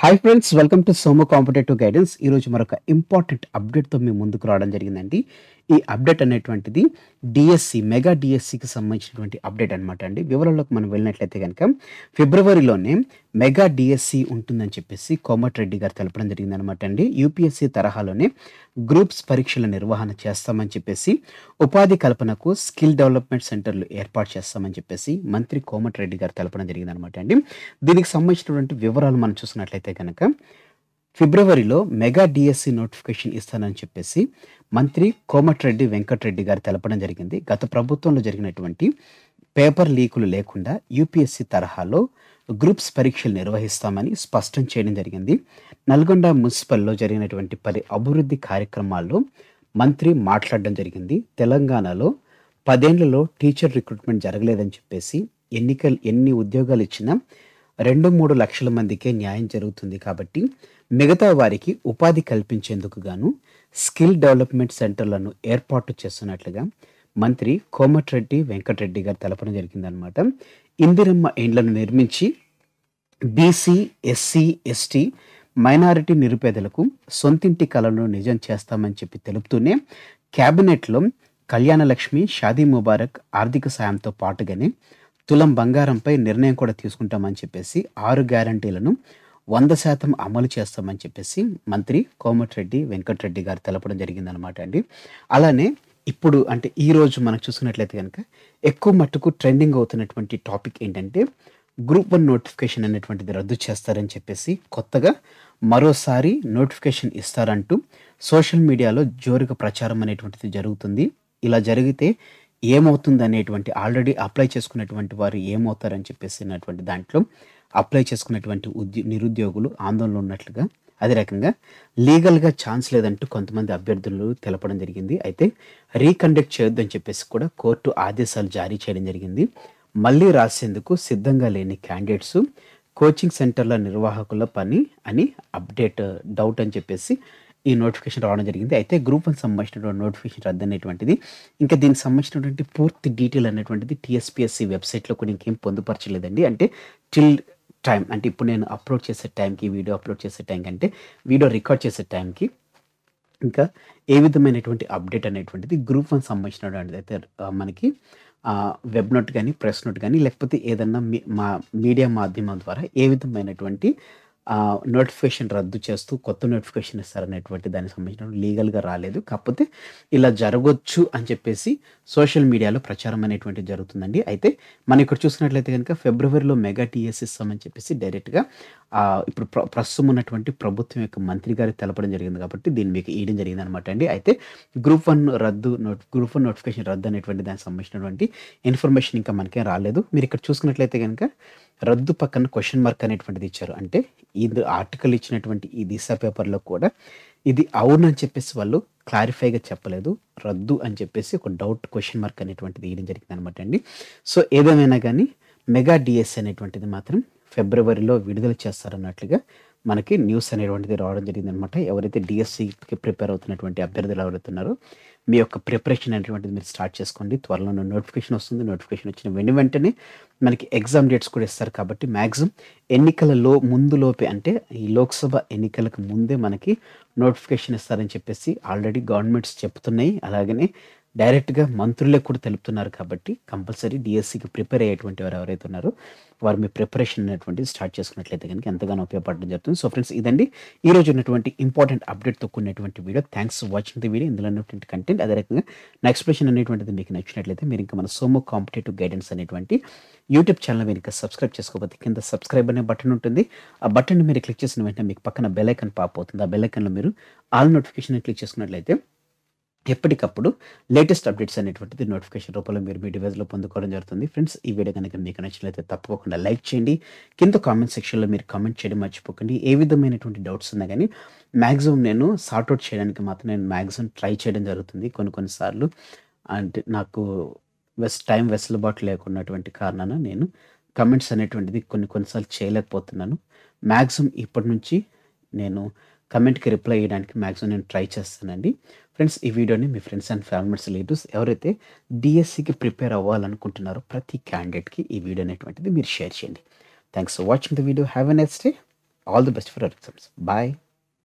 Hi friends, welcome to సోమో competitive guidance. ఈరోజు మరొక ఇంపార్టెంట్ అప్డేట్తో మేము ముందుకు రావడం జరిగిందండి. ఈ అప్డేట్ అనేటువంటిది డిఎస్సి మెగా డిఎస్సికి సంబంధించినటువంటి అప్డేట్ అనమాట అండి. వివరాల్లోకి మనం వెళ్ళినట్లయితే కనుక ఫిబ్రవరిలోనే మెగా డిఎస్సి ఉంటుందని చెప్పేసి కోమటిరెడ్డి గారు తెలపడం జరిగిందనమాట అండి. యూపీఎస్సి తరహాలోనే గ్రూప్స్ పరీక్షల నిర్వహణ చేస్తామని చెప్పేసి, ఉపాధి కల్పనకు స్కిల్ డెవలప్మెంట్ సెంటర్లు ఏర్పాటు చేస్తామని చెప్పేసి మంత్రి కోమటిరెడ్డి గారు తెలపడం జరిగిందనమాట అండి. దీనికి సంబంధించినటువంటి వివరాలు మనం చూసినట్లయితే కనుక ఫిబ్రవరిలో మెగా డిఎస్సి నోటిఫికేషన్ ఇస్తానని చెప్పేసి మంత్రి కోమటిరెడ్డి వెంకటరెడ్డి గారు తెలపడం జరిగింది. గత ప్రభుత్వంలో జరిగినటువంటి పేపర్ లీకులు లేకుండా యూపీఎస్సి తరహాలో గ్రూప్స్ పరీక్షలు నిర్వహిస్తామని స్పష్టం చేయడం జరిగింది. నల్గొండ మున్సిపల్లో జరిగినటువంటి అభివృద్ధి కార్యక్రమాల్లో మంత్రి మాట్లాడడం జరిగింది. తెలంగాణలో 10 ఏళ్లలో టీచర్ రిక్రూట్మెంట్ జరగలేదని చెప్పేసి ఎన్ని ఉద్యోగాలు ఇచ్చినా 2-3 లక్షల మందికే న్యాయం జరుగుతుంది కాబట్టి మిగతా వారికి ఉపాధి కల్పించేందుకు గాను స్కిల్ డెవలప్మెంట్ సెంటర్లను ఏర్పాటు చేస్తున్నట్లుగా మంత్రి కోమటిరెడ్డి వెంకటరెడ్డి గారు తెలపడం జరిగిందనమాట. ఇందిరమ్మ ఇండ్లను నిర్మించి బీసీ, ఎస్సీ, ఎస్టీ, మైనారిటీ నిరుపేదలకు సొంతింటి కలను నిజం చేస్తామని చెప్పి తెలుపుతూనే క్యాబినెట్లో కళ్యాణలక్ష్మి, షాదీ ముబారక్ ఆర్థిక సాయంతో పాటుగానే తులం బంగారంపై నిర్ణయం కూడా తీసుకుంటామని చెప్పేసి 6 గ్యారంటీలను 100% అమలు చేస్తామని చెప్పేసి మంత్రి కోమటిరెడ్డి వెంకటరెడ్డి గారు తెలపడం జరిగిందనమాట అండి. అలానే ఇప్పుడు అంటే ఈరోజు మనం చూసుకున్నట్లయితే కనుక ఎక్కువ మట్టుకు ట్రెండింగ్ అవుతున్నటువంటి టాపిక్ ఏంటంటే గ్రూప్ 1 నోటిఫికేషన్ అనేటువంటిది రద్దు చేస్తారని చెప్పేసి కొత్తగా మరోసారి నోటిఫికేషన్ ఇస్తారంటూ సోషల్ మీడియాలో జోరుగా ప్రచారం అనేటువంటిది జరుగుతుంది. ఇలా జరిగితే ఏమవుతుంది అనేటువంటి ఆల్రెడీ అప్లై చేసుకున్నటువంటి వారు ఏమవుతారని చెప్పేసినటువంటి దాంట్లో అప్లై చేసుకున్నటువంటి నిరుద్యోగులు ఆందోళన ఉన్నట్లుగా, అదే రకంగా లీగల్గా ఛాన్స్ లేదంటూ కొంతమంది అభ్యర్థులు తెలపడం జరిగింది. అయితే రీకండక్ట్ చేయొద్దని చెప్పేసి కూడా కోర్టు ఆదేశాలు జారీ చేయడం జరిగింది. మళ్ళీ రాసేందుకు సిద్ధంగా లేని క్యాండిడేట్స్ కోచింగ్ సెంటర్ల నిర్వాహకుల పని అని డౌట్ అని చెప్పేసి ఈ నోటిఫికేషన్ రావడం జరిగింది. అయితే గ్రూప్ 1 సంబంధించినటువంటి నోటిఫికేషన్ రద్దు అనేటువంటిది ఇంకా దీనికి సంబంధించినటువంటి పూర్తి డీటెయిల్ అనేటువంటిది టీఎస్పీఎస్సీ వెబ్సైట్లో కూడా ఇంకేం పొందుపరచలేదండి. అంటే టిల్ టైం అంటే ఇప్పుడు నేను అప్లోడ్ చేసే టైంకి, వీడియో అప్లోడ్ చేసే టైంకి, అంటే వీడియో రికార్డ్ చేసే టైంకి ఇంకా ఏ విధమైనటువంటి అప్డేట్ అనేటువంటిది గ్రూప్ 1 సంబంధించినటువంటిది అయితే మనకి వెబ్ నోట్ కానీ, ప్రెస్ నోట్ కానీ, లేకపోతే ఏదన్నా మీడియా మాధ్యమం ద్వారా ఏ విధమైనటువంటి నోటిఫికేషన్ రద్దు చేస్తూ కొత్త నోటిఫికేషన్ ఇస్తారనేటువంటి దానికి సంబంధించిన లీగల్గా రాలేదు. కాకపోతే ఇలా జరగొచ్చు అని చెప్పేసి సోషల్ మీడియాలో ప్రచారం అనేటువంటిది జరుగుతుందండి. అయితే మనం ఇక్కడ చూసినట్లయితే కనుక ఫిబ్రవరిలో మెగా టీఎస్ ఇస్తామని చెప్పేసి డైరెక్ట్గా ఇప్పుడు ప్రస్తుతం ఉన్నటువంటి ప్రభుత్వం యొక్క మంత్రి గారికి తెలపడం జరిగింది కాబట్టి దీన్ని మీకు ఇవ్వడం జరిగింది అనమాట అండి. అయితే గ్రూప్ 1 నోటిఫికేషన్ రద్దు అనేటువంటి దానికి సంబంధించినటువంటి ఇన్ఫర్మేషన్ ఇంకా మనకేం రాలేదు. మీరు ఇక్కడ చూసుకున్నట్లయితే కనుక రద్దు పక్కన క్వశ్చన్ మార్క్ అనేటువంటిది ఇచ్చారు. అంటే ఇది ఆర్టికల్ ఇచ్చినటువంటి ఈ దిశ పేపర్లో కూడా ఇది అవును అని చెప్పేసి వాళ్ళు క్లారిఫైగా చెప్పలేదు. రద్దు అని చెప్పేసి ఒక డౌట్ క్వశ్చన్ మార్క్ అనేటువంటిది ఇవ్వడం జరిగింది అనమాట అండి. సో ఏదేమైనా కానీ మెగా డిఎస్సి అనేటువంటిది మాత్రం ఫిబ్రవరిలో విడుదల చేస్తారన్నట్లుగా మనకి న్యూస్ అనేటువంటిది రావడం జరిగింది అనమాట. ఎవరైతే డిఎస్సికి ప్రిపేర్ అవుతున్నటువంటి అభ్యర్థులు ఎవరైతే ఉన్నారో మీ యొక్క ప్రిపరేషన్ అనేటువంటిది మీరు స్టార్ట్ చేసుకోండి. త్వరలో నోటిఫికేషన్ వస్తుంది. నోటిఫికేషన్ వచ్చిన వెంటనే మనకి ఎగ్జామ్ డేట్స్ కూడా ఇస్తారు కాబట్టి మ్యాక్సిమం ఎన్నికలలో ముందులోపే, అంటే ఈ లోక్సభ ఎన్నికలకు ముందే మనకి నోటిఫికేషన్ ఇస్తారని చెప్పేసి ఆల్రెడీ గవర్నమెంట్స్ చెప్తున్నాయి. అలాగనే డైరెక్ట్గా మంత్రులే కూడా తెలుపుతున్నారు కాబట్టి కంపల్సరీ డిఎస్సికి ప్రిపేర్ అయ్యేటువంటి వారు ఎవరైతే ఉన్నారో వారు మీ ప్రిపరేషన్ అనేటువంటిది స్టార్ట్ చేసుకున్నట్లయితే కనుక ఎంతగానో ఉపయోగపడడం జరుగుతుంది. సో ఫ్రెండ్స్, ఇదండి ఈరోజు ఉన్నటువంటి ఇంపార్టెంట్ అప్డేట్తో కూడినటువంటి video. Thanks for watching the video. ఇందులో ఉన్నటువంటి కంటెంట్, అదే రకంగా నా ఎక్స్ప్రెషన్ అనేటువంటిది మీకు నచ్చినట్లయితే మీరు ఇంకా మన సోమో కాంపిటేటివ్ గైడెన్స్ అనేటువంటి యూట్యూబ్ ఛానల్ మీరు ఇంకా సబ్స్క్రైబ్ చేసుకోకపోతే కింద సబ్స్క్రైబ్ అనే బటన్ ఉంటుంది. ఆ బటన్ మీరు క్లిక్ చేసిన వెంటనే మీకు పక్కన బెల్ ఐకాన్ పాప్ అవుతుంది. ఆ బెల్ ఐకాన్లో మీరు ఆల్ నోటిఫికేషన్ క్లిక్ చేసుకున్నట్లయితే ఎప్పటికప్పుడు లేటెస్ట్ అప్డేట్స్ అనేటువంటిది నోటిఫికేషన్ రూపంలో మీరు మీ డివైస్లో పొందుకోవడం జరుగుతుంది. ఫ్రెండ్స్, ఈ వీడియో కనుక మీకు నచ్చినట్లయితే తప్పకుండా లైక్ చేయండి. కింద కామెంట్ సెక్షన్లో మీరు కామెంట్ చేయడం మర్చిపోకండి. ఏ విధమైనటువంటి డౌట్స్ ఉన్నా కానీ మ్యాక్సిమం నేను సార్ట్అవుట్ చేయడానికి మాత్రం నేను మ్యాక్సిమం ట్రై చేయడం జరుగుతుంది. కొన్నిసార్లు అంటే నాకు టైం వెసులుబాటు లేకున్నటువంటి కారణాన నేను కమెంట్స్ అనేటువంటిది కొన్నిసార్లు చేయలేకపోతున్నాను. మ్యాక్సిమం ఇప్పటి నుంచి నేను కమెంట్కి రిప్లై చేయడానికి మ్యాక్సిమం నేను ట్రై చేస్తానండి. ఫ్రెండ్స్, ఈ వీడియోని మీ ఫ్రెండ్స్ అండ్ ఫ్యామిలీస్ రిలేటివ్స్ ఎవరైతే డిఎస్సికి ప్రిపేర్ అవ్వాలనుకుంటున్నారో ప్రతి క్యాండిడేట్కి ఈ వీడియో అనేటువంటిది మీరు షేర్ చేయండి. Thanks for watching the video. Have a nice day. All the best for your exams. Bye.